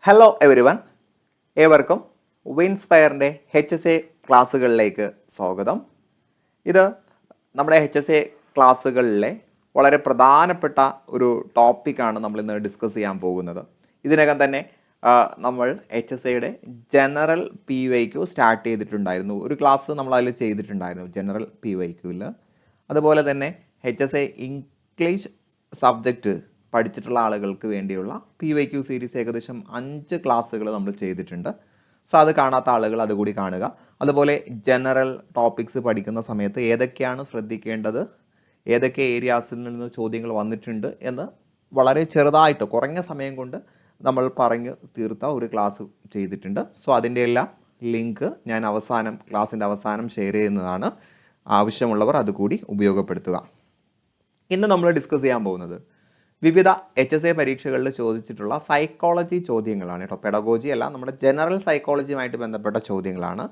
Hello every one, ഏവർക്കും വിൻസ്പയറിൻ്റെ HSA ക്ലാസ്സുകളിലേക്ക് സ്വാഗതം. ഇത് നമ്മുടെ HSA ക്ലാസ്സുകളിലെ വളരെ പ്രധാനപ്പെട്ട ഒരു ടോപ്പിക്കാണ് നമ്മളിന്ന് ഡിസ്കസ് ചെയ്യാൻ പോകുന്നത്. ഇതിനകം തന്നെ നമ്മൾ HSAയുടെ ജനറൽ PYQ സ്റ്റാർട്ട് ചെയ്തിട്ടുണ്ടായിരുന്നു. ഒരു ക്ലാസ് നമ്മൾ അതിൽ ചെയ്തിട്ടുണ്ടായിരുന്നു ജനറൽ PYQവിൽ. അതുപോലെ തന്നെ HSA ഇംഗ്ലീഷ് സബ്ജക്റ്റ് പഠിച്ചിട്ടുള്ള ആളുകൾക്ക് വേണ്ടിയുള്ള PYQ സീരീസ് ഏകദേശം 5 ക്ലാസ്സുകൾ നമ്മൾ ചെയ്തിട്ടുണ്ട്. സോ അത് കാണാത്ത ആളുകൾ അതുകൂടി കാണുക. അതുപോലെ ജനറൽ ടോപ്പിക്സ് പഠിക്കുന്ന സമയത്ത് ഏതൊക്കെയാണ് ശ്രദ്ധിക്കേണ്ടത്, ഏതൊക്കെ ഏരിയാസിൽ നിന്ന് ചോദ്യങ്ങൾ വന്നിട്ടുണ്ട് എന്ന് വളരെ ചെറുതായിട്ട് കുറഞ്ഞ സമയം കൊണ്ട് നമ്മൾ പറഞ്ഞു തീർത്ത ഒരു ക്ലാസ് ചെയ്തിട്ടുണ്ട്. സോ അതിൻ്റെ എല്ലാം ലിങ്ക് ഞാൻ ക്ലാസ്സിൻ്റെ അവസാനം ഷെയർ ചെയ്യുന്നതാണ്. ആവശ്യമുള്ളവർ അതുകൂടി ഉപയോഗപ്പെടുത്തുക. ഇന്ന് നമ്മൾ ഡിസ്കസ് ചെയ്യാൻ പോകുന്നത് വിവിധ HSA പരീക്ഷകളിൽ ചോദിച്ചിട്ടുള്ള സൈക്കോളജി ചോദ്യങ്ങളാണ് കേട്ടോ. പെഡഗോജി അല്ല, നമ്മുടെ ജനറൽ സൈക്കോളജിയുമായിട്ട് ബന്ധപ്പെട്ട ചോദ്യങ്ങളാണ്.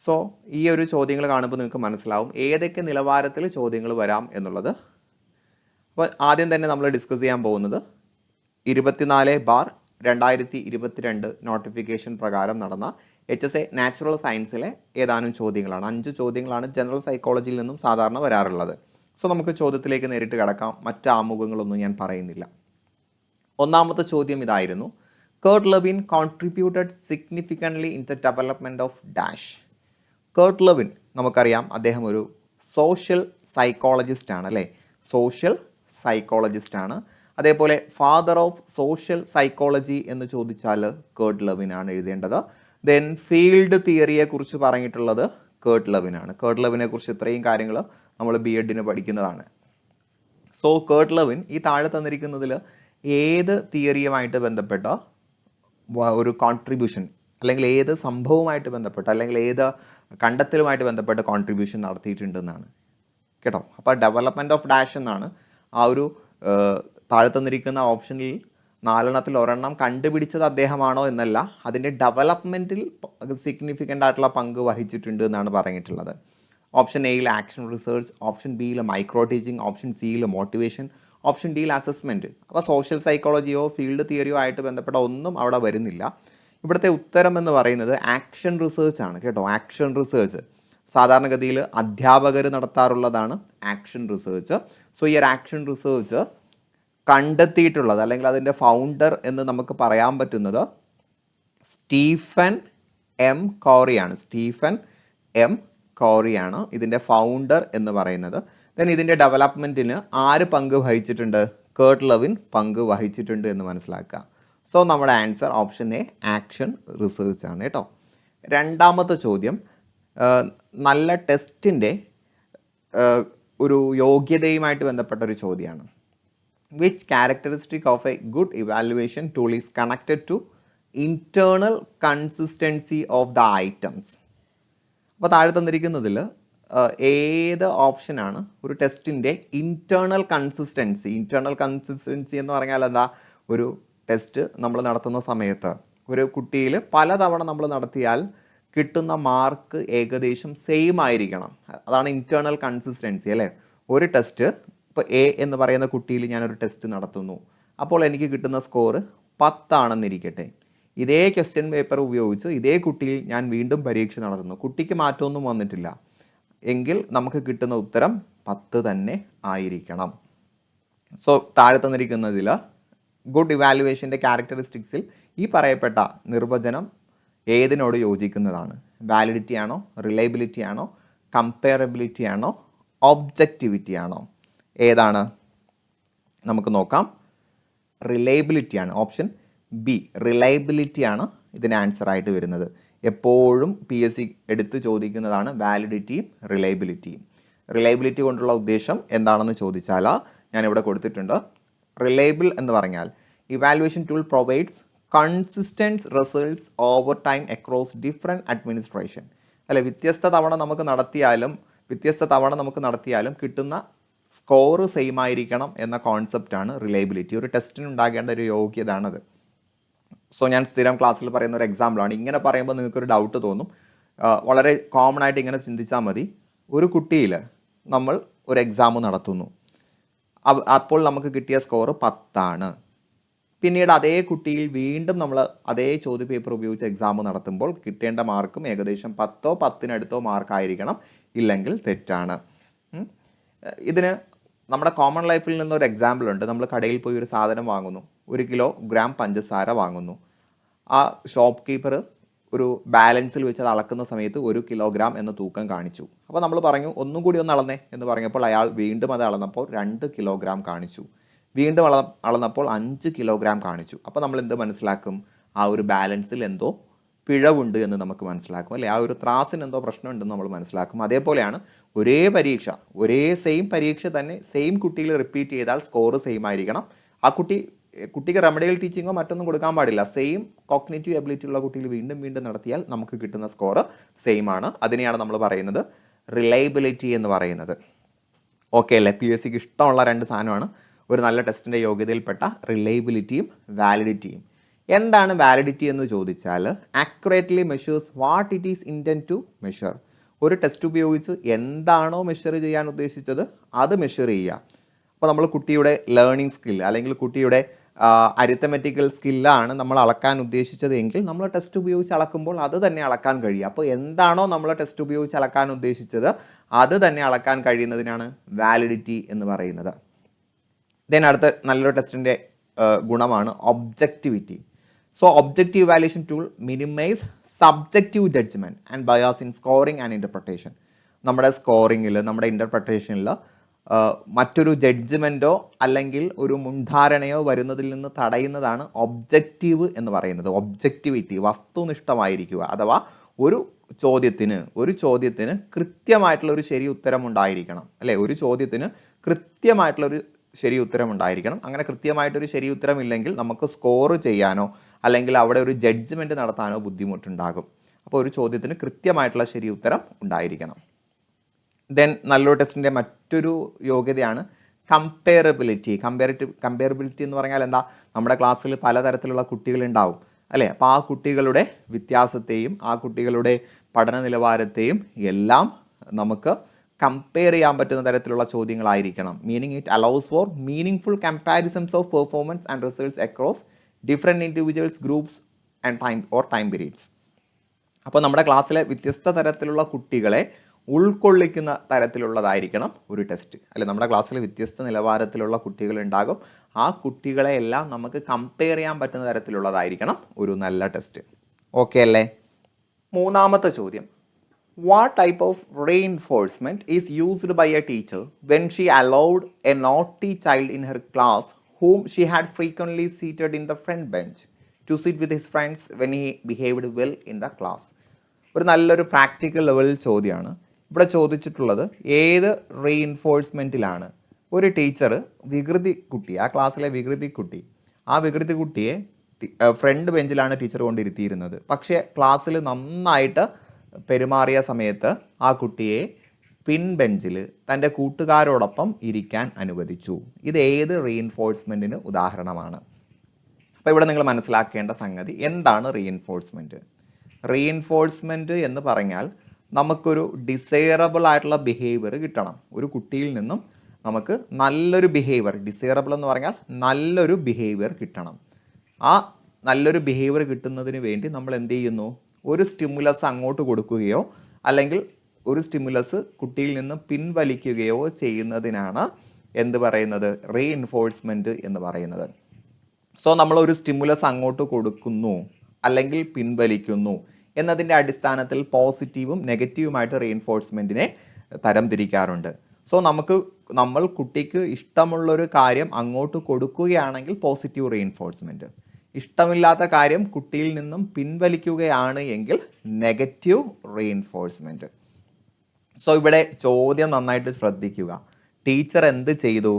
സോ ഈ ഒരു ചോദ്യങ്ങൾ കാണുമ്പോൾ നിങ്ങൾക്ക് മനസ്സിലാവും ഏതൊക്കെ നിലവാരത്തിൽ ചോദ്യങ്ങൾ വരാം എന്നുള്ളത്. അപ്പോൾ ആദ്യം തന്നെ നമ്മൾ ഡിസ്കസ് ചെയ്യാൻ പോകുന്നത് 24/2022 നോട്ടിഫിക്കേഷൻ പ്രകാരം നടന്ന HSA നാച്ചുറൽ സയൻസിലെ ഏതാനും ചോദ്യങ്ങളാണ്. 5 ചോദ്യങ്ങളാണ് ജനറൽ സൈക്കോളജിയിൽ നിന്നും സാധാരണ വരാറുള്ളത്. സോ നമുക്ക് ചോദ്യത്തിലേക്ക് നേരിട്ട് കിടക്കാം. മറ്റ് ആമുഖങ്ങളൊന്നും ഞാൻ പറയുന്നില്ല. ഒന്നാമത്തെ ചോദ്യം ഇതായിരുന്നു: Kurt Lewin contributed significantly in the development of dash. Kurt Lewin നമുക്കറിയാം, അദ്ദേഹം ഒരു സോഷ്യൽ സൈക്കോളജിസ്റ്റ് ആണ് അല്ലേ. സോഷ്യൽ സൈക്കോളജിസ്റ്റ് ആണ്. അതേപോലെ ഫാദർ ഓഫ് സോഷ്യൽ സൈക്കോളജി എന്ന് ചോദിച്ചാൽ കർട്ട് ലെവിൻ ആണ് എഴുതേണ്ടത്. ദെൻ ഫീൽഡ് തിയറിയെക്കുറിച്ച് പറഞ്ഞിട്ടുള്ളത് കർട്ട് ലെവിൻ ആണ്. കർട്ട് ലെവിനെ കുറിച്ച് ഇത്രയും കാര്യങ്ങൾ നമ്മൾ BEdന് പഠിക്കുന്നതാണ്. സോ കർട്ട് ലെവിൻ ഈ താഴെ തന്നിരിക്കുന്നതിൽ ഏത് തിയറിയുമായിട്ട് ബന്ധപ്പെട്ട ഒരു കോൺട്രിബ്യൂഷൻ, അല്ലെങ്കിൽ ഏത് സംഭവവുമായിട്ട് ബന്ധപ്പെട്ട, അല്ലെങ്കിൽ ഏത് കണ്ടെത്തലുമായിട്ട് ബന്ധപ്പെട്ട കോൺട്രിബ്യൂഷൻ നടത്തിയിട്ടുണ്ടെന്നാണ് കേട്ടോ. അപ്പോൾ ഡെവലപ്മെൻറ്റ് ഓഫ് ഡാഷ് എന്നാണ് ആ ഒരു താഴെ തന്നിരിക്കുന്ന ഓപ്ഷനിൽ 4 ഒരെണ്ണം കണ്ടുപിടിച്ചത് അദ്ദേഹമാണോ എന്നല്ല, അതിൻ്റെ ഡെവലപ്മെൻറ്റിൽ സിഗ്നിഫിക്കൻ്റ് ആയിട്ടുള്ള പങ്ക് വഹിച്ചിട്ടുണ്ട് എന്നാണ് പറഞ്ഞിട്ടുള്ളത്. ഓപ്ഷൻ എയിൽ ആക്ഷൻ റിസർച്ച്, ഓപ്ഷൻ ബിയിൽ മൈക്രോ ടീച്ചിങ്, ഓപ്ഷൻ സിയിൽ മോട്ടിവേഷൻ, ഓപ്ഷൻ ഡിയിൽ അസസ്മെൻറ്റ്. അപ്പോൾ സോഷ്യൽ സൈക്കോളജിയോ ഫീൽഡ് തിയറിയോ ആയിട്ട് ബന്ധപ്പെട്ട ഒന്നും അവിടെ വരുന്നില്ല. ഇവിടുത്തെ ഉത്തരം എന്ന് പറയുന്നത് ആക്ഷൻ റിസർച്ച് ആണ് കേട്ടോ. ആക്ഷൻ റിസർച്ച് സാധാരണഗതിയിൽ അധ്യാപകർ നടത്താറുള്ളതാണ് ആക്ഷൻ റിസർച്ച്. സോ ഈ ഒരു ആക്ഷൻ റിസർച്ച് കണ്ടെത്തിയിട്ടുള്ളത്, അല്ലെങ്കിൽ അതിൻ്റെ ഫൗണ്ടർ എന്ന് നമുക്ക് പറയാൻ പറ്റുന്നത് സ്റ്റീഫൻ M. കോറിയാണ്. Stephen M. കോറിയാണ് ഇതിൻ്റെ ഫൗണ്ടർ എന്ന് പറയുന്നത്. ദെൻ ഇതിൻ്റെ ഡെവലപ്മെൻറ്റിന് ആര് പങ്ക് വഹിച്ചിട്ടുണ്ട്? കർട്ട് ലെവിൻ പങ്ക് വഹിച്ചിട്ടുണ്ട് എന്ന് മനസ്സിലാക്കുക. സോ നമ്മുടെ answer option A, action research ആണ് കേട്ടോ. രണ്ടാമത്തെ ചോദ്യം നല്ല ടെസ്റ്റിൻ്റെ ഒരു യോഗ്യതയുമായിട്ട് ബന്ധപ്പെട്ട ഒരു ചോദ്യമാണ്. Which characteristic of a good evaluation tool is connected to internal consistency of the items? അപ്പോൾ താഴെ തന്നിരിക്കുന്നതിൽ ഏത് ഓപ്ഷനാണ് ഒരു ടെസ്റ്റിൻ്റെ ഇൻറ്റേർണൽ കൺസിസ്റ്റൻസി എന്ന് പറഞ്ഞാൽ എന്താ? ഒരു ടെസ്റ്റ് നമ്മൾ നടത്തുന്ന സമയത്ത് ഒരു കുട്ടിയിൽ പലതവണ നമ്മൾ നടത്തിയാൽ കിട്ടുന്ന മാർക്ക് ഏകദേശം സെയിം ആയിരിക്കണം. അതാണ് ഇൻറ്റേർണൽ കൺസിസ്റ്റൻസി അല്ലേ. ഒരു ടെസ്റ്റ്, ഇപ്പോൾ A എന്ന് പറയുന്ന കുട്ടിയിൽ ഞാനൊരു ടെസ്റ്റ് നടത്തുന്നു, അപ്പോൾ എനിക്ക് കിട്ടുന്ന സ്കോർ 10 ആണെന്നിരിക്കട്ടെ. ഇതേ ക്വസ്റ്റ്യൻ പേപ്പർ ഉപയോഗിച്ച് ഇതേ കുട്ടിയിൽ ഞാൻ വീണ്ടും പരീക്ഷ നടത്തുന്നു, കുട്ടിക്ക് മാറ്റമൊന്നും വന്നിട്ടില്ല എങ്കിൽ നമുക്ക് കിട്ടുന്ന ഉത്തരം 10 തന്നെ ആയിരിക്കണം. സോ താഴെ തന്നിരിക്കുന്നതിൽ ഗുഡ് ഇവാലുവേഷൻ്റെ ക്യാരക്ടറിസ്റ്റിക്സിൽ ഈ പറയപ്പെട്ട നിർവചനം ഏതിനോട് യോജിക്കുന്നതാണ്? വാലിഡിറ്റി ആണോ, റിലയബിലിറ്റി ആണോ, കമ്പയറബിലിറ്റി ആണോ, ഒബ്ജക്റ്റിവിറ്റി ആണോ? ഏതാണ്? നമുക്ക് നോക്കാം. റിലയബിലിറ്റി ആണ്. ഓപ്ഷൻ ബി, റിലയബിലിറ്റി ആണ് ഇതിന് ആൻസർ ആയിട്ട് വരുന്നത്. എപ്പോഴും PSC എടുത്ത് ചോദിക്കുന്നതാണ് വാലിഡിറ്റിയും റിലയബിലിറ്റിയും. റിലയബിലിറ്റി കൊണ്ടുള്ള ഉദ്ദേശം എന്താണെന്ന് ചോദിച്ചാൽ ഞാനിവിടെ കൊടുത്തിട്ടുണ്ട്. റിലയബിൾ എന്ന് പറഞ്ഞാൽ evaluation tool provides consistent results over time across different administration. അല്ലെ, വ്യത്യസ്ത തവണ നമുക്ക് നടത്തിയാലും കിട്ടുന്ന സ്കോർ സെയിം ആയിരിക്കണം എന്ന കോൺസെപ്റ്റാണ് റിലയബിലിറ്റി. ഒരു ടെസ്റ്റിന് ഉണ്ടാകേണ്ട ഒരു യോഗ്യതയാണത്. സോ ഞാൻ സ്ഥിരം ക്ലാസ്സിൽ പറയുന്ന ഒരു എക്സാമ്പിളാണ്. ഇങ്ങനെ പറയുമ്പോൾ നിങ്ങൾക്കൊരു ഡൗട്ട് തോന്നും. വളരെ കോമൺ ആയിട്ട് ഇങ്ങനെ ചിന്തിച്ചാൽ മതി. ഒരു കുട്ടിയിൽ നമ്മൾ ഒരു എക്സാം നടത്തുന്നു, അപ്പോൾ നമുക്ക് കിട്ടിയ സ്കോർ 10 ആണ്. പിന്നീട് അതേ കുട്ടിയിൽ വീണ്ടും നമ്മൾ അതേ ചോദ്യപേപ്പർ ഉപയോഗിച്ച് എക്സാം നടത്തുമ്പോൾ കിട്ടേണ്ട മാർക്കും ഏകദേശം 10 10-അടുത്തോ മാർക്കായിരിക്കണം, ഇല്ലെങ്കിൽ തെറ്റാണ്. ഇതിന് നമ്മുടെ കോമൺ ലൈഫിൽ നിന്നൊരു എക്സാമ്പിൾ ഉണ്ട്. നമ്മൾ കടയിൽ പോയി ഒരു സാധനം വാങ്ങുന്നു, 1 കിലോഗ്രാം പഞ്ചസാര വാങ്ങുന്നു. ആ ഷോപ്പ് കീപ്പർ ഒരു ബാലൻസിൽ വെച്ച് അത് അളക്കുന്ന സമയത്ത് 1 കിലോഗ്രാം എന്ന തൂക്കം കാണിച്ചു. അപ്പോൾ നമ്മൾ പറഞ്ഞു ഒന്നും കൂടി ഒന്ന് അളന്നേ എന്ന് പറഞ്ഞപ്പോൾ അയാൾ വീണ്ടും അത് അളന്നപ്പോൾ 2 കിലോഗ്രാം കാണിച്ചു. വീണ്ടും അളന്നപ്പോൾ 5 കിലോഗ്രാം കാണിച്ചു. അപ്പോൾ നമ്മൾ എന്ത് മനസ്സിലാക്കും? ആ ഒരു ബാലൻസിൽ എന്തോ പിഴവുണ്ട് എന്ന് നമുക്ക് മനസ്സിലാക്കും, അല്ലേ? ആ ഒരു ത്രാസിന് എന്തോ പ്രശ്നമുണ്ടെന്ന് നമ്മൾ മനസ്സിലാക്കും. അതേപോലെയാണ് ഒരേ പരീക്ഷ, ഒരേ സെയിം പരീക്ഷ തന്നെ സെയിം കുട്ടിയിൽ റിപ്പീറ്റ് ചെയ്താൽ സ്കോർ സെയിം ആയിരിക്കണം. ആ കുട്ടിക്ക് റെമഡിയൽ ടീച്ചിങ്ങോ മറ്റൊന്നും കൊടുക്കാൻ പാടില്ല. സെയിം കോഗ്നിറ്റീവ് എബിലിറ്റി ഉള്ള കുട്ടിയിൽ വീണ്ടും വീണ്ടും നടത്തിയാൽ നമുക്ക് കിട്ടുന്ന സ്കോർ സെയിം ആണ്. അതിനെയാണ് നമ്മൾ പറയുന്നത് റിലയബിലിറ്റി എന്ന് പറയുന്നത്. ഓക്കെ അല്ലേ? PSCക്ക് ഇഷ്ടമുള്ള 2 സാധനമാണ് ഒരു നല്ല ടെസ്റ്റിൻ്റെ യോഗ്യതയിൽപ്പെട്ട റിലയബിലിറ്റിയും വാലിഡിറ്റിയും. എന്താണ് വാലിഡിറ്റി എന്ന് ചോദിച്ചാൽ accurately measures what it is intend to measure. ഒരു ടെസ്റ്റ് ഉപയോഗിച്ച് എന്താണോ മെഷർ ചെയ്യാൻ ഉദ്ദേശിച്ചത് അത് മെഷർ ചെയ്യുക. അപ്പോൾ നമ്മൾ കുട്ടിയുടെ ലേണിംഗ് സ്കിൽ അല്ലെങ്കിൽ കുട്ടിയുടെ അരിത്തമെറ്റിക്കൽ സ്കില്ലാണ് നമ്മൾ അളക്കാൻ ഉദ്ദേശിച്ചത് എങ്കിൽ നമ്മൾ ടെസ്റ്റ് ഉപയോഗിച്ച് അളക്കുമ്പോൾ അത് തന്നെ അളക്കാൻ കഴിയും. അപ്പോൾ എന്താണോ നമ്മൾ ടെസ്റ്റ് ഉപയോഗിച്ച് അളക്കാൻ ഉദ്ദേശിച്ചത് അത് തന്നെ അളക്കാൻ കഴിയുന്നതിനാണ് വാലിഡിറ്റി എന്ന് പറയുന്നത്. അടുത്ത നല്ലൊരു ടെസ്റ്റിൻ്റെ ഗുണമാണ് objectivity. So objective evaluation tool minimise subjective judgement and bias in scoring and interpretation. നമ്മുടെ സ്കോറിങ്ങിൽ, നമ്മുടെ ഇൻ്റർപ്രിട്ടേഷനിൽ മറ്റൊരു ജഡ്ജ്മെൻറ്റോ അല്ലെങ്കിൽ ഒരു മുൻധാരണയോ വരുന്നതിൽ നിന്ന് തടയുന്നതാണ് ഒബ്ജക്റ്റീവ് എന്ന് പറയുന്നത്. ഒബ്ജക്റ്റിവിറ്റി, വസ്തുനിഷ്ഠമായിരിക്കുക. അഥവാ ഒരു ചോദ്യത്തിന് കൃത്യമായിട്ടുള്ള ഒരു ശരി ഉത്തരം ഉണ്ടായിരിക്കണം, അല്ലേ? ഒരു ചോദ്യത്തിന് കൃത്യമായിട്ടുള്ളൊരു ശരി ഉത്തരം ഉണ്ടായിരിക്കണം. അങ്ങനെ കൃത്യമായിട്ടൊരു ശരി ഉത്തരം ഇല്ലെങ്കിൽ നമുക്ക് സ്കോർ ചെയ്യാനോ അല്ലെങ്കിൽ അവിടെ ഒരു ജഡ്ജ്മെൻറ്റ് നടത്താനോ ബുദ്ധിമുട്ടുണ്ടാകും. അപ്പോൾ ഒരു ചോദ്യത്തിന് കൃത്യമായിട്ടുള്ള ശരി ഉത്തരം ഉണ്ടായിരിക്കണം. നല്ലൊരു ടെസ്റ്റിൻ്റെ മറ്റൊരു യോഗ്യതയാണ് കമ്പയറബിലിറ്റി. കമ്പയറബിലിറ്റി എന്ന് പറഞ്ഞാൽ എന്താ? നമ്മുടെ ക്ലാസ്സിൽ പലതരത്തിലുള്ള കുട്ടികളുണ്ടാവും, അല്ലേ? അപ്പോൾ ആ കുട്ടികളുടെ വ്യത്യാസത്തെയും ആ കുട്ടികളുടെ പഠന നിലവാരത്തെയും എല്ലാം നമുക്ക് കമ്പയർ ചെയ്യാൻ പറ്റുന്ന തരത്തിലുള്ള ചോദ്യങ്ങളായിരിക്കണം. Meaning it allows for meaning comparisons of performance and results across different individuals, groups and time periods. അപ്പോൾ നമ്മുടെ ക്ലാസ്സിലെ വ്യത്യസ്ത തരത്തിലുള്ള കുട്ടികളെ ഉൾക്കൊള്ളിക്കുന്ന തരത്തിലുള്ളതായിരിക്കണം ഒരു ടെസ്റ്റ്, അല്ലെ? നമ്മുടെ ക്ലാസ്സിൽ വ്യത്യസ്ത നിലവാരത്തിലുള്ള കുട്ടികളുണ്ടാകും. ആ കുട്ടികളെ എല്ലാം നമുക്ക് കമ്പയർ ചെയ്യാൻ പറ്റുന്ന തരത്തിലുള്ളതായിരിക്കണം ഒരു നല്ല ടെസ്റ്റ്. ഓക്കെ അല്ലേ? മൂന്നാമത്തെ ചോദ്യം, what type of reinforcement is used by a teacher when she allowed a naughty child in her class whom she had frequently seated in the front bench to sit with his friends when he behaved well in the class? ഒരു നല്ലൊരു practical level ചോദ്യമാണ്. ഇവിടെ ചോദിച്ചിട്ടുള്ളത് ഏത് റീഇൻഫോഴ്സ്മെൻറ്റിലാണ് ഒരു teacher ആ ക്ലാസ്സിലെ വികൃതി കുട്ടിയെ ഫ്രണ്ട് ബെഞ്ചിലാണ് ടീച്ചർ കൊണ്ടിരുത്തിയിരുന്നത്. പക്ഷേ ക്ലാസ്സിൽ നന്നായിട്ട് പെരുമാറിയ സമയത്ത് ആ കുട്ടിയെ പിൻബെഞ്ചിൽ തൻ്റെ കൂട്ടുകാരോടൊപ്പം ഇരിക്കാൻ അനുവദിച്ചു. ഇത് ഏത് റീഇൻഫോഴ്സ്മെൻറ്റിന് ഉദാഹരണമാണ്? അപ്പോൾ ഇവിടെ നിങ്ങൾ മനസ്സിലാക്കേണ്ട സംഗതി എന്താണ് റീഇൻഫോഴ്സ്മെൻറ്റ്. റീഇൻഫോഴ്സ്മെൻറ്റ് എന്ന് പറഞ്ഞാൽ നമുക്കൊരു ഡിസൈറബിൾ ആയിട്ടുള്ള ബിഹേവിയർ കിട്ടണം. ഒരു കുട്ടിയിൽ നിന്നും നമുക്ക് നല്ലൊരു ബിഹേവിയർ, ഡിസൈറബിൾ എന്ന് പറഞ്ഞാൽ നല്ലൊരു ബിഹേവിയർ കിട്ടണം. ആ നല്ലൊരു ബിഹേവിയർ കിട്ടുന്നതിന് വേണ്ടി നമ്മൾ എന്ത് ചെയ്യുന്നു? ഒരു സ്റ്റിമുലസ് അങ്ങോട്ട് കൊടുക്കുകയോ അല്ലെങ്കിൽ ഒരു സ്റ്റിമുലസ് കുട്ടിയിൽ നിന്ന് പിൻവലിക്കുകയോ ചെയ്യുന്നതിനാണ് എന്ത് പറയുന്നത്? റീഇൻഫോഴ്സ്മെൻറ്റ് എന്ന് പറയുന്നത്. സോ നമ്മളൊരു സ്റ്റിമുലസ് അങ്ങോട്ട് കൊടുക്കുന്നു അല്ലെങ്കിൽ പിൻവലിക്കുന്നു എന്നതിൻ്റെ അടിസ്ഥാനത്തിൽ പോസിറ്റീവും നെഗറ്റീവുമായിട്ട് റീഇൻഫോഴ്സ്മെൻറ്റിനെ തരംതിരിക്കാറുണ്ട്. സോ നമ്മൾ കുട്ടിക്ക് ഇഷ്ടമുള്ളൊരു കാര്യം അങ്ങോട്ട് കൊടുക്കുകയാണെങ്കിൽ പോസിറ്റീവ് റീഇൻഫോഴ്സ്മെൻറ്റ്, ഇഷ്ടമില്ലാത്ത കാര്യം കുട്ടിയിൽ നിന്നും പിൻവലിക്കുകയാണ് എങ്കിൽ നെഗറ്റീവ് റീഇൻഫോഴ്സ്മെൻറ്റ്. സോ ഇവിടെ ചോദ്യം നന്നായിട്ട് ശ്രദ്ധിക്കുക. ടീച്ചർ എന്ത് ചെയ്തു?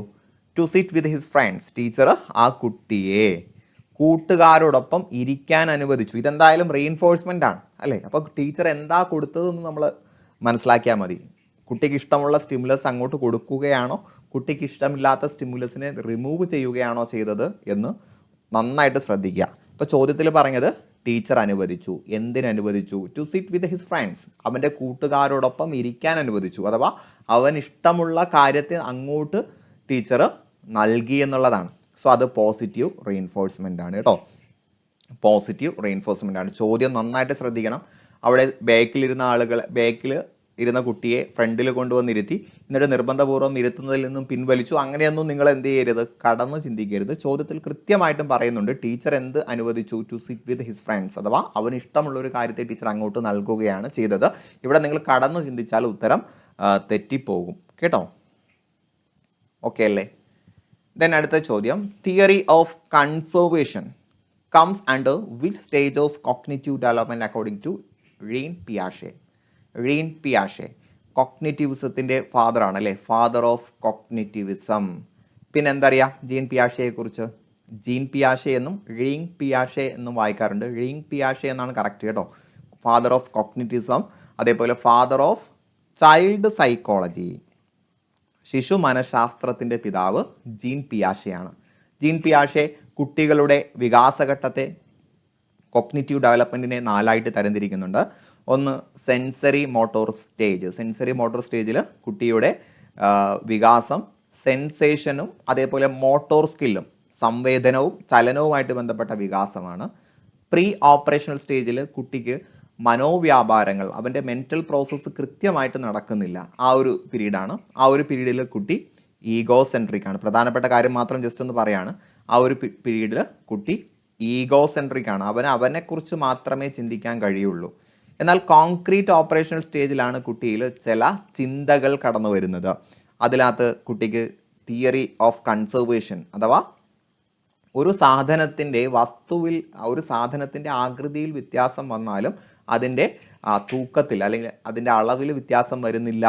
To sit with his friends. Teacher ആ കുട്ടിയെ കൂട്ടുകാരോടൊപ്പം ഇരിക്കാൻ അനുവദിച്ചു. ഇതെന്തായാലും റീഇൻഫോഴ്സ്മെൻ്റ് ആണ്, അല്ലേ? അപ്പോൾ ടീച്ചർ എന്താ കൊടുത്തതെന്ന് നമ്മൾ മനസ്സിലാക്കിയാൽ മതി. കുട്ടിക്ക് ഇഷ്ടമുള്ള സ്റ്റിമുലസ് അങ്ങോട്ട് കൊടുക്കുകയാണോ, കുട്ടിക്ക് ഇഷ്ടമില്ലാത്ത സ്റ്റിമുലസിനെ റിമൂവ് ചെയ്യുകയാണോ ചെയ്തത് എന്ന് നന്നായിട്ട് ശ്രദ്ധിക്കുക. ഇപ്പോൾ ചോദ്യത്തിൽ പറഞ്ഞത് ടീച്ചർ അനുവദിച്ചു. എന്തിനനുവദിച്ചു? To sit with his friends. അവൻ്റെ കൂട്ടുകാരോടൊപ്പം ഇരിക്കാൻ അനുവദിച്ചു. അഥവാ അവൻ ഇഷ്ടമുള്ള കാര്യത്തെ അങ്ങോട്ട് ടീച്ചർ നൽകി എന്നുള്ളതാണ്. സോ അത് പോസിറ്റീവ് റീഇൻഫോഴ്സ്മെൻ്റ് ആണ് കേട്ടോ. പോസിറ്റീവ് റീഇൻഫോഴ്സ്മെൻ്റ് ആണ്. ചോദ്യം നന്നായിട്ട് ശ്രദ്ധിക്കണം. അവിടെ ബാക്കിൽ ഇരുന്ന കുട്ടിയെ ഫ്രണ്ടിൽ കൊണ്ടുവന്നിരുത്തി എന്നിട്ട് നിർബന്ധപൂർവ്വം ഇരുത്തുന്നതിൽ നിന്നും പിൻവലിച്ചു, അങ്ങനെയൊന്നും നിങ്ങൾ എന്ത് ചെയ്യരുത്, കടന്ന് ചിന്തിക്കരുത്. ചോദ്യത്തിൽ കൃത്യമായിട്ടും പറയുന്നുണ്ട് ടീച്ചർ എന്ത് അനുവദിച്ചു, to sit with his friends, അഥവാ അവന് ഇഷ്ടമുള്ള ഒരു കാര്യത്തെ ടീച്ചർ അങ്ങോട്ട് നൽകുകയാണ് ചെയ്തത്. ഇവിടെ നിങ്ങൾ കടന്ന് ചിന്തിച്ചാൽ ഉത്തരം തെറ്റിപ്പോകും കേട്ടോ. ഓക്കെ അല്ലേ? ദെൻ അടുത്ത ചോദ്യം, theory of conservation comes under which stage of cognitive development according to Jean Piaget? Jean Piaget കോഗ്നിറ്റിവിസത്തിൻ്റെ ഫാദർ ആണ് അല്ലേ, ഫാദർ ഓഫ് കോഗ്നിറ്റിവിസം. പിന്നെ എന്താ അറിയാം ജീൻ പിയാഷയെ കുറിച്ച്? ജീൻ പിയാഷെ എന്നും റീൻ പിയാഷെ എന്നും വായിക്കാറുണ്ട്. റീൻ പിയാഷെ എന്നാണ് കറക്റ്റ് കേട്ടോ. ഫാദർ ഓഫ് കോഗ്നിറ്റിവിസം, അതേപോലെ ഫാദർ ഓഫ് ചൈൽഡ് സൈക്കോളജി, ശിശു മനഃശാസ്ത്രത്തിൻ്റെ പിതാവ് ജീൻ പിയാഷെയാണ്. ജീൻ പിയാഷെ കുട്ടികളുടെ വികാസഘട്ടത്തെ, കോഗ്നിറ്റീവ് ഡെവലപ്മെൻറ്റിനെ 4ആയിട്ട് തരംതിരിക്കുന്നുണ്ട്. ഒന്ന് sensory motor stage. Sensory motor സ്റ്റേജിൽ കുട്ടിയുടെ വികാസം സെൻസേഷനും അതേപോലെ മോട്ടോർ സ്കില്ലും സംവേദനവും ചലനവുമായിട്ട് ബന്ധപ്പെട്ട വികാസമാണ്. പ്രീ ഓപ്പറേഷണൽ സ്റ്റേജിൽ കുട്ടിക്ക് മനോവ്യാപാരങ്ങൾ, അവൻ്റെ മെൻ്റൽ പ്രോസസ്സ് കൃത്യമായിട്ട് നടക്കുന്നില്ല, ആ ഒരു പീരീഡാണ്. ആ ഒരു പീരീഡിൽ കുട്ടി ഈഗോ സെൻട്രിക് ആണ്. പ്രധാനപ്പെട്ട കാര്യം മാത്രം ജസ്റ്റ് ഒന്ന് പറയാണ്, ആ ഒരു പീരീഡിൽ കുട്ടി ഈഗോ സെൻട്രിക് ആണ്, അവനെക്കുറിച്ച് മാത്രമേ ചിന്തിക്കാൻ കഴിയുള്ളൂ. എന്നാൽ കോൺക്രീറ്റ് ഓപ്പറേഷണൽ സ്റ്റേജിലാണ് കുട്ടിയിൽ ചില ചിന്തകൾ കടന്നു വരുന്നത്. അതിനകത്ത് കുട്ടിക്ക് തിയറി ഓഫ് കൺസർവേഷൻ, അഥവാ ഒരു സാധനത്തിൻ്റെ ഒരു സാധനത്തിൻ്റെ ആകൃതിയിൽ വ്യത്യാസം വന്നാലും അതിൻ്റെ തൂക്കത്തിൽ അല്ലെങ്കിൽ അതിൻ്റെ അളവിൽ വ്യത്യാസം വരുന്നില്ല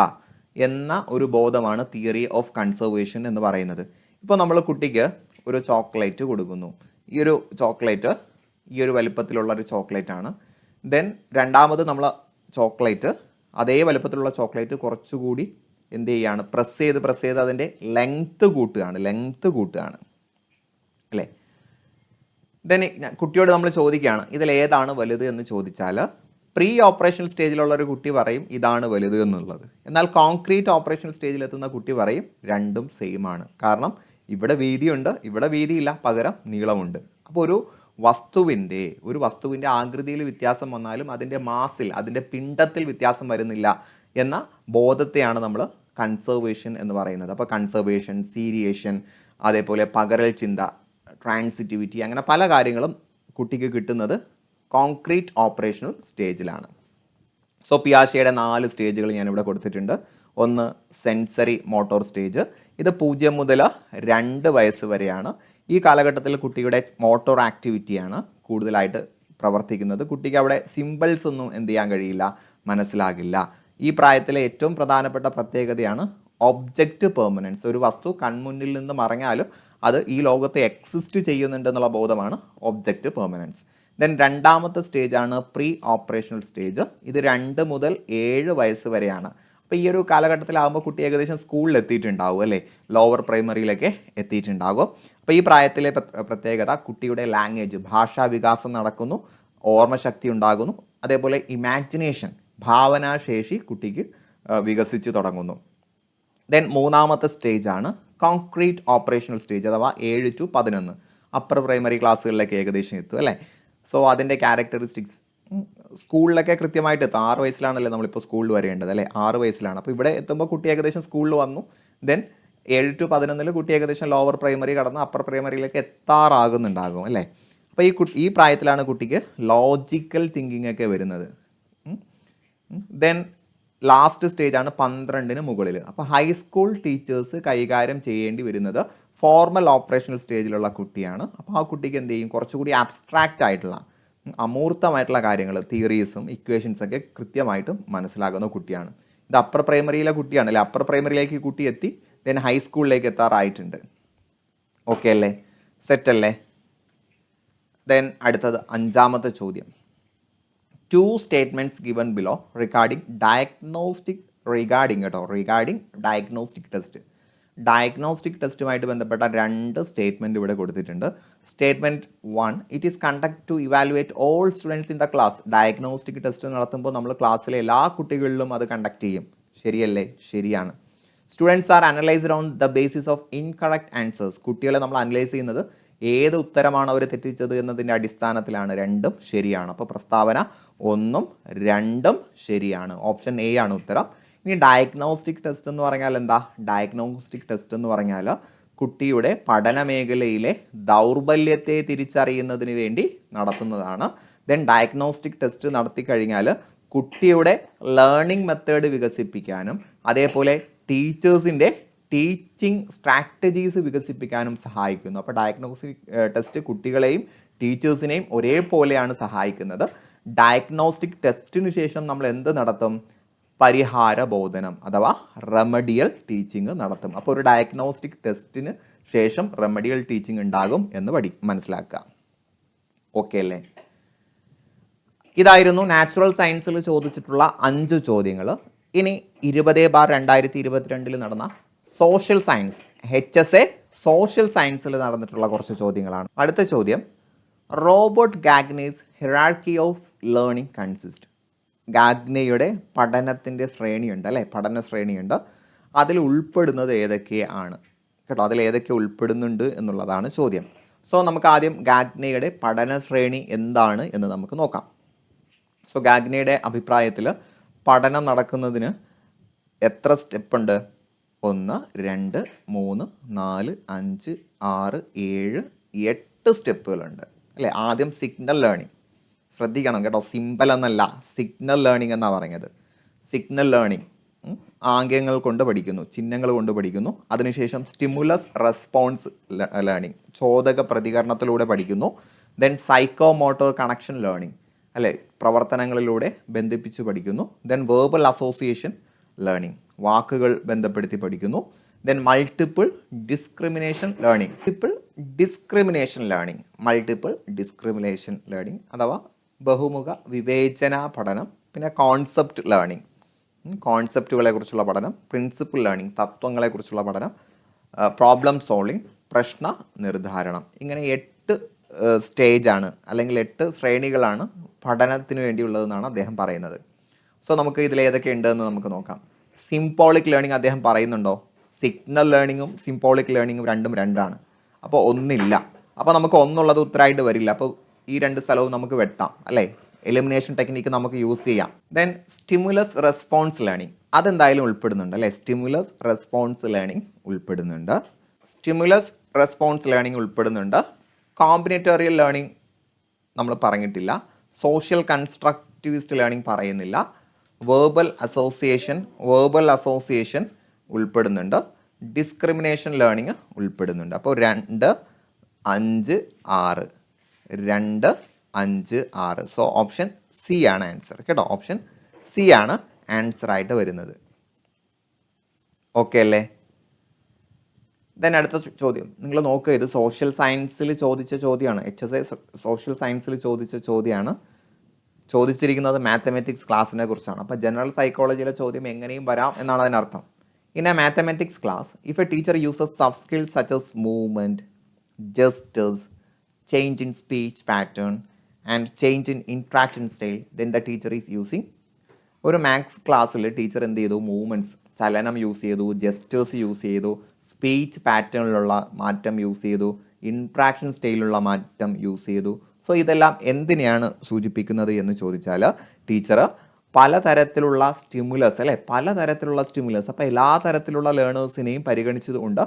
എന്ന ഒരു ബോധമാണ് തിയറി ഓഫ് കൺസർവേഷൻ എന്ന് പറയുന്നത്. ഇപ്പോൾ നമ്മൾ കുട്ടിക്ക് ഒരു ചോക്ലേറ്റ് കൊടുക്കുന്നു. ഈ ഒരു ചോക്ലേറ്റ് ഈ ഒരു വലിപ്പത്തിലുള്ള ഒരു ചോക്ലേറ്റ് ആണ്. ദെൻ രണ്ടാമത് നമ്മൾ ചോക്ലേറ്റ്, അതേ വലിപ്പത്തിലുള്ള ചോക്ലേറ്റ് കുറച്ചുകൂടി എന്ത് ചെയ്യുകയാണ്, പ്രസ് ചെയ്ത് അതിൻ്റെ ലെങ്ത്ത് കൂട്ടുകയാണ് അല്ലേ. ദെൻ കുട്ടിയോട് നമ്മൾ ചോദിക്കുകയാണ് ഇതിൽ ഏതാണ് വലുത് എന്ന് ചോദിച്ചാൽ പ്രീ ഓപ്പറേഷണൽ സ്റ്റേജിലുള്ള ഒരു കുട്ടി പറയും ഇതാണ് വലുത് എന്നുള്ളത്. എന്നാൽ കോൺക്രീറ്റ് ഓപ്പറേഷണൽ സ്റ്റേജിലെത്തുന്ന കുട്ടി പറയും രണ്ടും സെയിം ആണ്. കാരണം ഇവിടെ വീതിയുണ്ട്, ഇവിടെ വീതിയില്ല, പകരം നീളമുണ്ട്. അപ്പോൾ ഒരു വസ്തുവിൻ്റെ ആകൃതിയിൽ വ്യത്യാസം വന്നാലും അതിൻ്റെ മാസിൽ, അതിൻ്റെ പിണ്ഡത്തിൽ വ്യത്യാസം വരുന്നില്ല എന്ന ബോധത്തെയാണ് നമ്മൾ കൺസർവേഷൻ എന്ന് പറയുന്നത്. അപ്പോൾ കൺസർവേഷൻ, സീരിയേഷൻ, അതേപോലെ പകരൽ ചിന്ത, ട്രാൻസിറ്റിവിറ്റി, അങ്ങനെ പല കാര്യങ്ങളും കുട്ടിക്ക് കിട്ടുന്നത് കോൺക്രീറ്റ് ഓപ്പറേഷണൽ സ്റ്റേജിലാണ്. സോ പിയാഷെയുടെ 4 സ്റ്റേജുകൾ ഞാനിവിടെ കൊടുത്തിട്ടുണ്ട്. ഒന്ന് സെൻസറി മോട്ടോർ സ്റ്റേജ്, ഇത് 0 മുതൽ 2 വയസ്സ് വരെയാണ്. ഈ കാലഘട്ടത്തിൽ കുട്ടിയുടെ മോട്ടോർ ആക്ടിവിറ്റിയാണ് കൂടുതലായിട്ട് പ്രവർത്തിക്കുന്നത്. കുട്ടിക്ക് അവിടെ സിമ്പിൾസ് ഒന്നും എന്ത് ചെയ്യാൻ കഴിയില്ല, മനസ്സിലാകില്ല. ഈ പ്രായത്തിലെ ഏറ്റവും പ്രധാനപ്പെട്ട പ്രത്യേകതയാണ് ഒബ്ജക്റ്റ് പെർമനൻസ്. ഒരു വസ്തു കൺമുന്നിൽ നിന്ന് മറഞ്ഞാലും അത് ഈ ലോകത്ത് എക്സിസ്റ്റ് ചെയ്യുന്നുണ്ടെന്നുള്ള ബോധമാണ് ഒബ്ജക്റ്റ് പെർമനൻസ്. ദെൻ രണ്ടാമത്തെ സ്റ്റേജാണ് പ്രീ ഓപ്പറേഷണൽ സ്റ്റേജ്. ഇത് 2 മുതൽ 7 വയസ്സ് വരെയാണ്. അപ്പോൾ ഈ ഒരു കാലഘട്ടത്തിലാകുമ്പോൾ കുട്ടി ഏകദേശം സ്കൂളിൽ എത്തിയിട്ടുണ്ടാവും അല്ലേ, ലോവർ പ്രൈമറിയിലൊക്കെ എത്തിയിട്ടുണ്ടാകും. അപ്പോൾ ഈ പ്രായത്തിലെ പ്രത്യേകത കുട്ടിയുടെ ലാംഗ്വേജ്, ഭാഷാ വികാസം നടക്കുന്നു, ഓർമ്മശക്തി ഉണ്ടാകുന്നു, അതേപോലെ ഇമാജിനേഷൻ, ഭാവനാശേഷി കുട്ടിക്ക് വികസിച്ച് തുടങ്ങുന്നു. ദെൻ മൂന്നാമത്തെ സ്റ്റേജാണ് കോൺക്രീറ്റ് ഓപ്പറേഷണൽ സ്റ്റേജ്, അഥവാ 7 to 11 അപ്പർ പ്രൈമറി ക്ലാസ്സുകളിലേക്ക് ഏകദേശം എത്തും അല്ലേ. സോ അതിൻ്റെ ക്യാരക്ടറിസ്റ്റിക്സ് സ്കൂളിലൊക്കെ കൃത്യമായിട്ട് എത്തും. 6 വയസ്സിലാണല്ലേ നമ്മളിപ്പോൾ സ്കൂളിൽ വരേണ്ടത് അല്ലേ, 6 വയസ്സിലാണ്. അപ്പോൾ ഇവിടെ എത്തുമ്പോൾ കുട്ടി ഏകദേശം സ്കൂളിൽ വന്നു. ദെൻ 7 to 11 കുട്ടി ഏകദേശം ലോവർ പ്രൈമറി കടന്ന് അപ്പർ പ്രൈമറിയിലേക്ക് എത്താറാകുന്നുണ്ടാകും അല്ലേ. അപ്പോൾ ഈ പ്രായത്തിലാണ് കുട്ടിക്ക് ലോജിക്കൽ തിങ്കിങ് ഒക്കെ വരുന്നത്. ദെൻ ലാസ്റ്റ് സ്റ്റേജാണ് 12 മുകളിൽ. അപ്പോൾ ഹൈസ്കൂൾ ടീച്ചേഴ്സ് കൈകാര്യം ചെയ്യേണ്ടി വരുന്നത് ഫോർമൽ ഓപ്പറേഷണൽ സ്റ്റേജിലുള്ള കുട്ടിയാണ്. അപ്പോൾ ആ കുട്ടിക്ക് എന്ത് ചെയ്യും, കുറച്ചുകൂടി ആബ്സ്ട്രാക്റ്റ് ആയിട്ടുള്ള അമൂർത്തമായിട്ടുള്ള കാര്യങ്ങൾ, തിയറീസും ഇക്വേഷൻസൊക്കെ കൃത്യമായിട്ടും മനസ്സിലാകുന്ന കുട്ടിയാണ്. ഇത് അപ്പർ പ്രൈമറിയിലെ കുട്ടിയാണ് അല്ലേ. അപ്പർ പ്രൈമറിയിലേക്ക് കുട്ടി എത്തി, ദെൻ ഹൈസ്കൂളിലേക്ക് എത്താറായിട്ടുണ്ട്. ഓക്കെ അല്ലേ, സെറ്റ് അല്ലേ. ദെൻ അടുത്തത് 5ാമത്തെ ചോദ്യം. 2 statements given below regarding diagnostic test. Diagnostic ടെസ്റ്റുമായിട്ട് ബന്ധപ്പെട്ട 2 സ്റ്റേറ്റ്മെൻറ്റ് ഇവിടെ കൊടുത്തിട്ടുണ്ട്. Statement 1, it is conduct to evaluate all students in the class. Diagnostic test നടത്തുമ്പോൾ നമ്മൾ ക്ലാസ്സിലെ എല്ലാ കുട്ടികളിലും അത് കണ്ടക്ട് ചെയ്യും. ശരിയല്ലേ? ശരിയാണ്. Students are analysed on the basis of incorrect answers. കുട്ടികളെ നമ്മൾ അനലൈസ് ചെയ്യുന്നത് ഏത് ഉത്തരമാണ് അവർ തെറ്റിച്ചത് എന്നതിൻ്റെ അടിസ്ഥാനത്തിലാണ്. രണ്ടും ശരിയാണ്. അപ്പോൾ പ്രസ്താവന 1ഉം 2ഉം ശരിയാണ്. ഓപ്ഷൻ എ ആണ് ഉത്തരം. ഇനി ഡയഗ്നോസ്റ്റിക് ടെസ്റ്റ് എന്ന് പറഞ്ഞാൽ എന്താ? ഡയഗ്നോസ്റ്റിക് ടെസ്റ്റ് എന്ന് പറഞ്ഞാൽ കുട്ടിയുടെ പഠന മേഖലയിലെ ദൗർബല്യത്തെ തിരിച്ചറിയുന്നതിന് വേണ്ടി നടത്തുന്നതാണ്. ദെൻ ഡയഗ്നോസ്റ്റിക് ടെസ്റ്റ് നടത്തി കഴിഞ്ഞാൽ കുട്ടിയുടെ ലേണിംഗ് മെത്തേഡ് വികസിപ്പിക്കാനും അതേപോലെ ടീച്ചേഴ്സിൻ്റെ ടീച്ചിങ് സ്ട്രാറ്റജീസ് വികസിപ്പിക്കാനും സഹായിക്കുന്നു. അപ്പോൾ ഡയഗ്നോസ്റ്റിക് ടെസ്റ്റ് കുട്ടികളെയും ടീച്ചേഴ്സിനെയും ഒരേപോലെയാണ് സഹായിക്കുന്നത്. ഡയഗ്നോസ്റ്റിക് ടെസ്റ്റിന് ശേഷം നമ്മൾ എന്ത് നടത്തും? പരിഹാര ബോധനം അഥവാ റെമഡിയൽ ടീച്ചിങ് നടത്തും. അപ്പോൾ ഒരു ഡയഗ്നോസ്റ്റിക് ടെസ്റ്റിന് ശേഷം റെമഡിയൽ ടീച്ചിങ് ഉണ്ടാകും എന്ന് മനസ്സിലാക്കുക. ഓക്കെ അല്ലേ? ഇതായിരുന്നു നാച്ചുറൽ സയൻസിൽ ചോദിച്ചിട്ടുള്ള 5 ചോദ്യങ്ങൾ. ഇനി 20/2022 നടന്ന സോഷ്യൽ സയൻസ് HSA സോഷ്യൽ സയൻസിൽ നടന്നിട്ടുള്ള കുറച്ച് ചോദ്യങ്ങളാണ്. അടുത്ത ചോദ്യം, റോബർട്ട് ഗാഗ്നേസ് ഹിറാർക്കി ഓഫ് ലേണിംഗ് കൺസിസ്റ്റ്. ഗാഗ്നയുടെ പഠനത്തിൻ്റെ ശ്രേണിയുണ്ട് അല്ലേ? പഠന ശ്രേണിയുണ്ട്. അതിൽ ഉൾപ്പെടുന്നത് ഏതൊക്കെയാണ് കേട്ടോ? അതിൽ ഏതൊക്കെ ഉൾപ്പെടുന്നുണ്ട് എന്നുള്ളതാണ് ചോദ്യം. സോ നമുക്ക് ആദ്യം ഗാഗ്നയുടെ പഠന ശ്രേണി എന്താണ് എന്ന് നമുക്ക് നോക്കാം. സോ ഗാഗ്നയുടെ അഭിപ്രായത്തിൽ പഠനം നടക്കുന്നതിന് എത്ര സ്റ്റെപ്പ് ഉണ്ട്? 1, 2, 3, 4, 5, 6, 7, 8 സ്റ്റെപ്പുകളുണ്ട് അല്ലേ? ആദ്യം സിഗ്നൽ ലേണിംഗ്. ശ്രദ്ധിക്കണം കേട്ടോ, സിമ്പിൾ എന്നല്ല, സിഗ്നൽ ലേണിംഗ് എന്നാണ് പറയുന്നത്. സിഗ്നൽ ലേണിംഗ് ആംഗ്യങ്ങൾ കൊണ്ട് പഠിക്കുന്നു, ചിഹ്നങ്ങൾ കൊണ്ട് പഠിക്കുന്നു. അതിനുശേഷം സ്റ്റിമുലസ് റെസ്പോൺസ് ലേണിംഗ്, ചോദക പ്രതികരണത്തിലൂടെ പഠിക്കുന്നു. Then psycho motor connection learning അല്ലേ? പ്രവർത്തനങ്ങളിലൂടെ ബന്ധിപ്പിച്ച് പഠിക്കുന്നു. ദെൻ വേർബൽ അസോസിയേഷൻ ലേണിംഗ്, വാക്കുകൾ ബന്ധപ്പെടുത്തി പഠിക്കുന്നു. Then multiple discrimination learning, multiple discrimination learning അഥവാ ബഹുമുഖ വിവേചന പഠനം. പിന്നെ കോൺസെപ്റ്റ് ലേണിംഗ്, കോൺസെപ്റ്റുകളെ കുറിച്ചുള്ള പഠനം. പ്രിൻസിപ്പിൾ ലേണിംഗ്, തത്വങ്ങളെക്കുറിച്ചുള്ള പഠനം. പ്രോബ്ലം സോൾവിംഗ്, പ്രശ്ന നിർദ്ധാരണം. ഇങ്ങനെ 8 സ്റ്റേജാണ് അല്ലെങ്കിൽ 8 ശ്രേണികളാണ് പഠനത്തിന് വേണ്ടിയുള്ളതെന്നാണ് അദ്ദേഹം പറയുന്നത്. സോ നമുക്ക് ഇതിൽ ഏതൊക്കെ ഉണ്ടെന്ന് നമുക്ക് നോക്കാം. സിംബോളിക് ലേണിംഗ് അദ്ദേഹം പറയുന്നുണ്ടോ? സിഗ്നൽ ലേണിങ്ങും സിംബോളിക് ലേണിങ്ങും രണ്ടും രണ്ടാണ്. അപ്പോൾ ഒന്നില്ല. അപ്പോൾ നമുക്ക് ഒന്നുള്ളത് ഉത്തരമായിട്ട് വരില്ല. അപ്പോൾ ഈ 2 സ്ഥലവും നമുക്ക് വെട്ടാം അല്ലേ? എലിമിനേഷൻ ടെക്നിക്ക് നമുക്ക് യൂസ് ചെയ്യാം. ദെൻ സ്റ്റിമുലസ് റെസ്പോൺസ് ലേണിംഗ്, അതെന്തായാലും ഉൾപ്പെടുന്നുണ്ട് അല്ലേ? സ്റ്റിമുലസ് റെസ്പോൺസ് ലേണിംഗ് ഉൾപ്പെടുന്നുണ്ട്. കോമ്പിനേറ്റോറിയൽ ലേണിംഗ് നമ്മൾ പറഞ്ഞിട്ടില്ല. സോഷ്യൽ കൺസ്ട്രക്റ്റിവിസ്റ്റ് ലേണിംഗ് പറയുന്നില്ല. വേർബൽ അസോസിയേഷൻ ഉൾപ്പെടുന്നുണ്ട്. ഡിസ്ക്രിമിനേഷൻ ലേണിംഗ് ഉൾപ്പെടുന്നുണ്ട്. അപ്പോൾ 2, 5, 6. സോ ഓപ്ഷൻ സി ആണ് ആൻസർ കേട്ടോ. ഓപ്ഷൻ സി ആണ് ആൻസർ ആയിട്ട് വരുന്നത്. ഓക്കെ അല്ലേ? ദെൻ അടുത്ത ചോദ്യം നിങ്ങൾ നോക്കുക. ഇത് സോഷ്യൽ സയൻസിൽ ചോദിച്ച ചോദ്യമാണ്. HSA സോഷ്യൽ സയൻസിൽ ചോദിച്ച ചോദ്യമാണ്. ചോദിച്ചിരിക്കുന്നത് മാത്തമാറ്റിക്സ് ക്ലാസ്സിനെ കുറിച്ചാണ്. അപ്പോൾ ജനറൽ സൈക്കോളജിയിലെ ചോദ്യം എങ്ങനെയും വരാം എന്നാണ് അതിനർത്ഥം. In A mathematics class, if A teacher uses sub skills such as movement, gestures, change in speech pattern and change in interaction style, then the teacher is using. ഒരു മാത്സ് ക്ലാസ്സിൽ ടീച്ചർ എന്ത് ചെയ്തു? Movements, ചലനം use ചെയ്തു, gestures use ചെയ്തു, speech പാറ്റേണിലുള്ള മാറ്റം use ചെയ്തു, interaction സ്റ്റൈലിലുള്ള മാറ്റം യൂസ് ചെയ്തു. സോ ഇതെല്ലാം എന്തിനെയാണ് സൂചിപ്പിക്കുന്നത് എന്ന് ചോദിച്ചാൽ ടീച്ചർ പലതരത്തിലുള്ള സ്റ്റിമുലസ് അല്ലേ? പലതരത്തിലുള്ള സ്റ്റിമുലസ്. അപ്പോൾ എല്ലാ തരത്തിലുള്ള ലേണേഴ്സിനെയും പരിഗണിച്ചതുകൊണ്ട്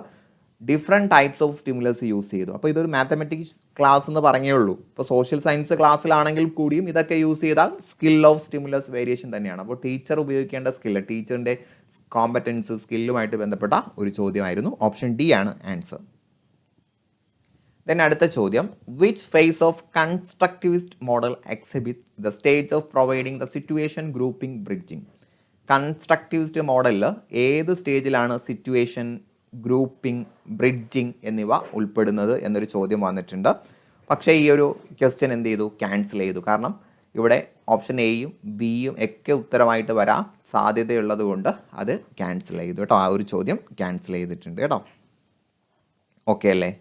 different types of stimulus use ചെയ്തു. അപ്പോൾ ഇതൊരു മാത്തമാറ്റിക്സ് ക്ലാസ് എന്ന് പറഞ്ഞേ ഉള്ളൂ. ഇപ്പോൾ സോഷ്യൽ സയൻസ് ക്ലാസ്സിലാണെങ്കിൽ കൂടിയും ഇതൊക്കെ യൂസ് ചെയ്താൽ സ്കിൽ ഓഫ് സ്റ്റിമുലസ് വേരിയേഷൻ തന്നെയാണ്. അപ്പോൾ ടീച്ചർ ഉപയോഗിക്കേണ്ട സ്കില്ല്, ടീച്ചറിൻ്റെ കോമ്പറ്റൻസ്, സ്കില്ലുമായിട്ട് ബന്ധപ്പെട്ട ഒരു ചോദ്യമായിരുന്നു. ഓപ്ഷൻ ഡി ആണ് ആൻസർ. ദെൻ അടുത്ത ചോദ്യം, which phase of constructivist model exhibit the stage of providing the situation grouping bridging. Constructivist മോഡലിൽ ഏത് സ്റ്റേജിലാണ് സിറ്റുവേഷൻ ഗ്രൂപ്പിംഗ്, ബ്രിഡ്ജിങ് എന്നിവ ഉൾപ്പെടുന്നത് എന്നൊരു ചോദ്യം വന്നിട്ടുണ്ട്. പക്ഷേ ഈ ഒരു ക്വസ്റ്റ്യൻ എന്ത് ചെയ്തു? ക്യാൻസൽ ചെയ്തു. കാരണം ഇവിടെ ഓപ്ഷൻ എയും ബിയും ഒക്കെ ഉത്തരമായിട്ട് വരാൻ സാധ്യതയുള്ളത് കൊണ്ട് അത് ക്യാൻസൽ ചെയ്തു കേട്ടോ. ആ ഒരു ചോദ്യം ക്യാൻസൽ ചെയ്തിട്ടുണ്ട് കേട്ടോ. ഓക്കെ അല്ലേ?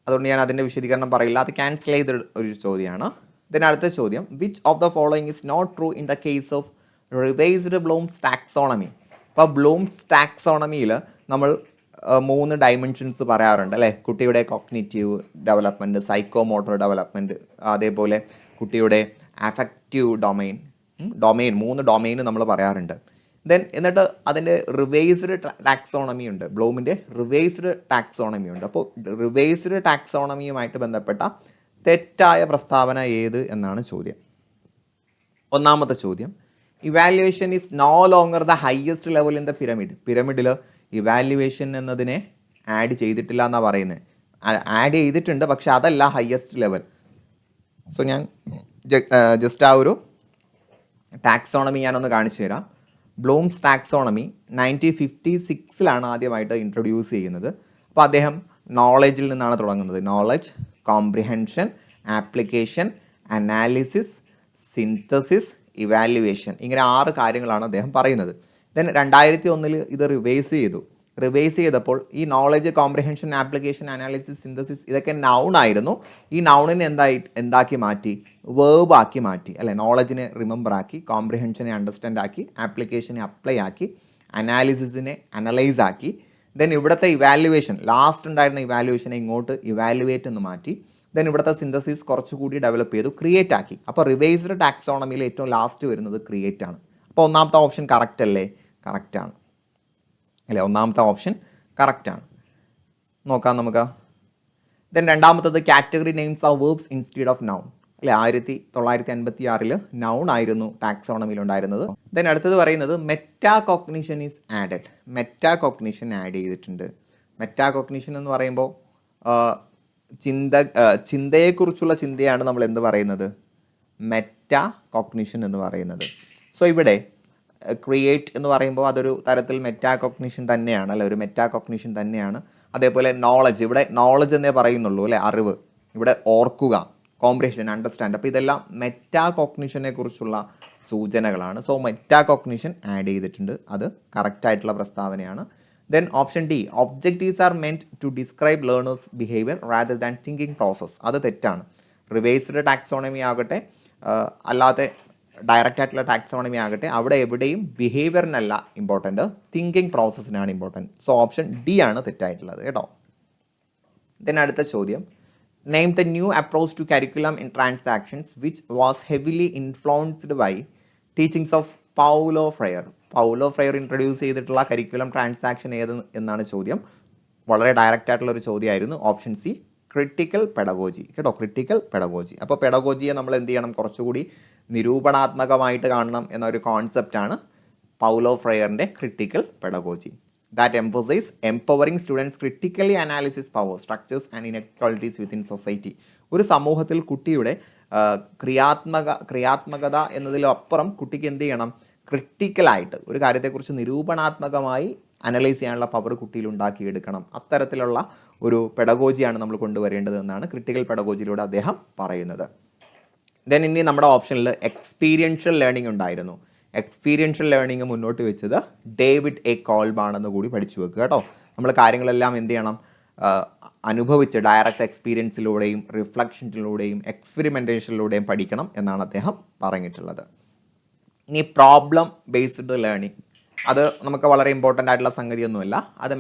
അതുകൊണ്ട് ഞാൻ അതിൻ്റെ വിശദീകരണം പറയില്ല, അത് ക്യാൻസൽ ചെയ്ത ഒരു ചോദ്യമാണ്. ദെൻ അടുത്ത ചോദ്യം, which of the following is not true in the case of revised Bloom's taxonomy. അപ്പോൾ ബ്ലൂംസ് ടാക്സോണമിയിൽ നമ്മൾ 3 ഡയമെൻഷൻസ് പറയാറുണ്ട് അല്ലേ? കുട്ടിയുടെ കോഗ്നിറ്റീവ് ഡെവലപ്മെൻറ്റ്, സൈക്കോമോട്ടർ ഡെവലപ്മെൻറ്റ്, അതേപോലെ കുട്ടിയുടെ അഫക്റ്റീവ് ഡൊമൈൻ 3 ഡൊമൈൻ നമ്മൾ പറയാറുണ്ട്. എന്നിട്ട് അതിൻ്റെ റിവൈസ്ഡ് ടാക്സോണമി ഉണ്ട്, ബ്ലൂമിൻ്റെ റിവൈസ്ഡ് ടാക്സോണമി ഉണ്ട്. അപ്പോൾ റിവൈസ്ഡ് ടാക്സോണമിയുമായിട്ട് ബന്ധപ്പെട്ട തെറ്റായ പ്രസ്താവന ഏത് എന്നാണ് ചോദ്യം. ഒന്നാമത്തെ ചോദ്യം, evaluation is no longer the highest level in the pyramid. പിരമിഡിൽ ഇവാലുവേഷൻ എന്നതിനെ ആഡ് ചെയ്തിട്ടില്ല എന്നാണ് പറയുന്നത്. ആഡ് ചെയ്തിട്ടുണ്ട്, പക്ഷെ അതല്ല ഹയസ്റ്റ് ലെവൽ. സോ ഞാൻ ജസ്റ്റ് ആ ഒരു ടാക്സോണമി ഞാനൊന്ന് കാണിച്ചു തരാം. ബ്ലൂംസ് ടാക്സോണമി 1956 ആദ്യമായിട്ട് ഇൻട്രൊഡ്യൂസ് ചെയ്യുന്നത്. അപ്പോൾ അദ്ദേഹം നോളജിൽ നിന്നാണ് തുടങ്ങുന്നത്. Knowledge, comprehension, application, analysis, synthesis, evaluation, ഇങ്ങനെ 6 കാര്യങ്ങളാണ് അദ്ദേഹം പറയുന്നത്. 2001 ഇത് റിവൈസ് ചെയ്തപ്പോൾ ഈ knowledge, comprehension, application, analysis, synthesis ഇതൊക്കെ നൗൺ ആയിരുന്നു. ഈ നൗണിനെ എന്താക്കി മാറ്റി? വേർബ് ആക്കി മാറ്റി അല്ലെ? നോളജിനെ റിമെമ്പർ ആക്കി, കോംപ്രിഹെൻഷനെ അണ്ടർസ്റ്റാൻഡ് ആക്കി, ആപ്ലിക്കേഷനെ അപ്ലൈ ആക്കി, അനാലിസിസിനെ അനലൈസ് ആക്കി. ഇവിടുത്തെ ഇവാലുവേഷൻ, ലാസ്റ്റ് ഉണ്ടായിരുന്ന ഇവാലുവേഷനെ ഇങ്ങോട്ട് ഇവാലുവേറ്റ് എന്ന് മാറ്റി. ഇവിടുത്തെ സിന്തസിസ് കുറച്ചുകൂടി ഡെവലപ്പ് ചെയ്തു, ക്രിയേറ്റ് ആക്കി. അപ്പോൾ റിവൈസ്ഡ് ടാക്സോണമിയിൽ ഏറ്റവും ലാസ്റ്റ് വരുന്നത് ക്രിയേറ്റ് ആണ്. അപ്പോൾ ഒന്നാമത്തെ ഓപ്ഷൻ കറക്റ്റ് അല്ലേ? കറക്റ്റാണ് അല്ലേ? ഒന്നാമത്തെ ഓപ്ഷൻ കറക്റ്റാണ്. നോക്കാം നമുക്ക്. രണ്ടാമത്തത് category names of verbs instead of noun അല്ലെ? 1956 നൗൺ ആയിരുന്നു ടാക്സോണമിയിൽ ഉണ്ടായിരുന്നത്. അടുത്തത് പറയുന്നത് meta cognition is added. Meta cognition add ചെയ്തിട്ടുണ്ട്. മെറ്റാ കോഗ്നിഷൻ എന്ന് പറയുമ്പോൾ ചിന്തയെക്കുറിച്ചുള്ള ചിന്തയാണ് നമ്മൾ എന്ത് പറയുന്നത്? മെറ്റാ കോഗ്നിഷൻ എന്ന് പറയുന്നത്. സോ ഇവിടെ ക്രിയേറ്റ് എന്ന് പറയുമ്പോൾ അതൊരു തരത്തിൽ മെറ്റാ കോഗ്നിഷൻ തന്നെയാണ് അല്ലെ? ഒരു മെറ്റാ കോഗ്നിഷൻ തന്നെയാണ്. അതേപോലെ നോളജ്, ഇവിടെ നോളജ് എന്നേ പറയുന്നുള്ളൂ അല്ലെ? അറിവ്. ഇവിടെ ഓർക്കുക, കോംപ്രിഹെൻഷൻ, അണ്ടർസ്റ്റാൻഡ്. അപ്പോൾ ഇതെല്ലാം മെറ്റാ കോഗ്നിഷനെ കുറിച്ചുള്ള സൂചനകളാണ്. സോ മെറ്റാ കോഗ്നിഷൻ ആഡ് ചെയ്തിട്ടുണ്ട്, അത് കറക്റ്റായിട്ടുള്ള പ്രസ്താവനയാണ്. Option D, objectives are meant to describe learners behaviour rather than thinking process. അത് തെറ്റാണ്. റിവൈസ്ഡ് ടാക്സോണമി ആകട്ടെ അല്ലാതെ ഡയറക്റ്റ് ആയിട്ടുള്ള ടാക്സോണമി ആകട്ടെ, അവിടെ എവിടെയും ബിഹേവിയറിനല്ല ഇമ്പോർട്ടൻറ്റ്, തിങ്കിങ് പ്രോസസ്സിനാണ് ഇമ്പോർട്ടൻറ്റ്. സോ ഓപ്ഷൻ ഡി ആണ് തെറ്റായിട്ടുള്ളത് കേട്ടോ. അടുത്ത ചോദ്യം, name the new approach to curriculum in transactions which was heavily influenced by teachings of Paulo Freire. Paulo Freire introduce ചെയ്തിട്ടുള്ള കരിക്കുലം ട്രാൻസാക്ഷൻ ഏത് എന്നാണ് ചോദ്യം. വളരെ ഡയറക്റ്റ് ആയിട്ടുള്ള ഒരു ചോദ്യമായിരുന്നു. ഓപ്ഷൻ സി, ക്രിട്ടിക്കൽ പെഡഗോജി കേട്ടോ, ക്രിട്ടിക്കൽ പെഡഗോജി. അപ്പോൾ പെഡഗോജിയെ നമ്മൾ എന്ത് ചെയ്യണം? കുറച്ചുകൂടി നിരൂപണാത്മകമായിട്ട് കാണണം എന്നൊരു കോൺസെപ്റ്റാണ് പൗലോ ഫ്രയറിൻ്റെ critical pedagogy. That emphasise empowering students critically analysis power structures and inequalities within society. ഒരു സമൂഹത്തിൽ കുട്ടിയുടെ ക്രിയാത്മകത എന്നതിലപ്പുറം കുട്ടിക്ക് എന്ത് ചെയ്യണം? ക്രിട്ടിക്കലായിട്ട് ഒരു കാര്യത്തെക്കുറിച്ച് നിരൂപണാത്മകമായി അനലൈസ് ചെയ്യാനുള്ള പവർ കുട്ടിയിൽ ഉണ്ടാക്കിയെടുക്കണം. അത്തരത്തിലുള്ള ഒരു പെഡഗോജിയാണ് നമ്മൾ കൊണ്ടുവരേണ്ടത് എന്നാണ് ക്രിട്ടിക്കൽ പെഡഗോജിയിലൂടെ അദ്ദേഹം പറയുന്നത്. ഇനി നമ്മുടെ ഓപ്ഷനിൽ എക്സ്പീരിയൻഷ്യൽ ലേണിംഗ് ഉണ്ടായിരുന്നു. എക്സ്പീരിയൻഷ്യൽ ലേണിംഗ് മുന്നോട്ട് വെച്ചത് ഡേവിഡ് എ കോൾബ് ആണെന്ന് കൂടി പഠിച്ചു വെക്കുക കേട്ടോ. നമ്മൾ കാര്യങ്ങളെല്ലാം എന്ത് ചെയ്യണം? അനുഭവിച്ച് ഡയറക്റ്റ് എക്സ്പീരിയൻസിലൂടെയും റിഫ്ലക്ഷനിലൂടെയും എക്സ്പെരിമെൻറ്റേഷനിലൂടെയും പഠിക്കണം എന്നാണ് അദ്ദേഹം പറഞ്ഞിട്ടുള്ളത്. ഇനി പ്രോബ്ലം ബേസ്ഡ് ലേണിംഗ്, അത് നമുക്ക് വളരെ ഇമ്പോർട്ടൻ്റ് ആയിട്ടുള്ള സംഗതിയൊന്നുമല്ല. അത്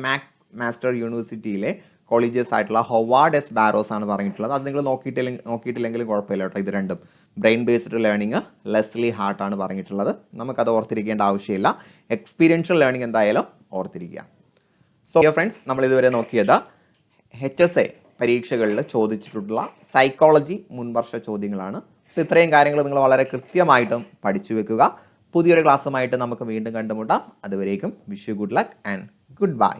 മാസ്റ്റർ യൂണിവേഴ്സിറ്റിയിലെ കോളേജസ് ആയിട്ടുള്ള ഹൊവാർഡ് എസ് ബാരോസ് ആണ് പറഞ്ഞിട്ടുള്ളത്. അത് നിങ്ങൾ നോക്കിയിട്ടില്ലെങ്കിലും കുഴപ്പമില്ല കേട്ടോ. ഇത് രണ്ടും brain based learning Leslie heart ആണ് പറഞ്ഞിട്ടുള്ളത്. നമുക്കത് ഓർത്തിരിക്കേണ്ട ആവശ്യമില്ല. എക്സ്പീരിയൻഷ്യൽ ലേണിംഗ് എന്തായാലും ഓർത്തിരിക്കുക. സോ ഫ്രണ്ട്സ്, നമ്മൾ ഇതുവരെ നോക്കിയത് HSA പരീക്ഷകളിൽ ചോദിച്ചിട്ടുള്ള സൈക്കോളജി മുൻവർഷ ചോദ്യങ്ങളാണ്. സോ ഇത്രയും കാര്യങ്ങൾ നിങ്ങൾ വളരെ കൃത്യമായിട്ടും പഠിച്ചു വെക്കുക. പുതിയൊരു ക്ലാസ്സുമായിട്ട് നമുക്ക് വീണ്ടും കണ്ടുമുട്ടാം. അതുവരേക്കും wish you good luck and good bye.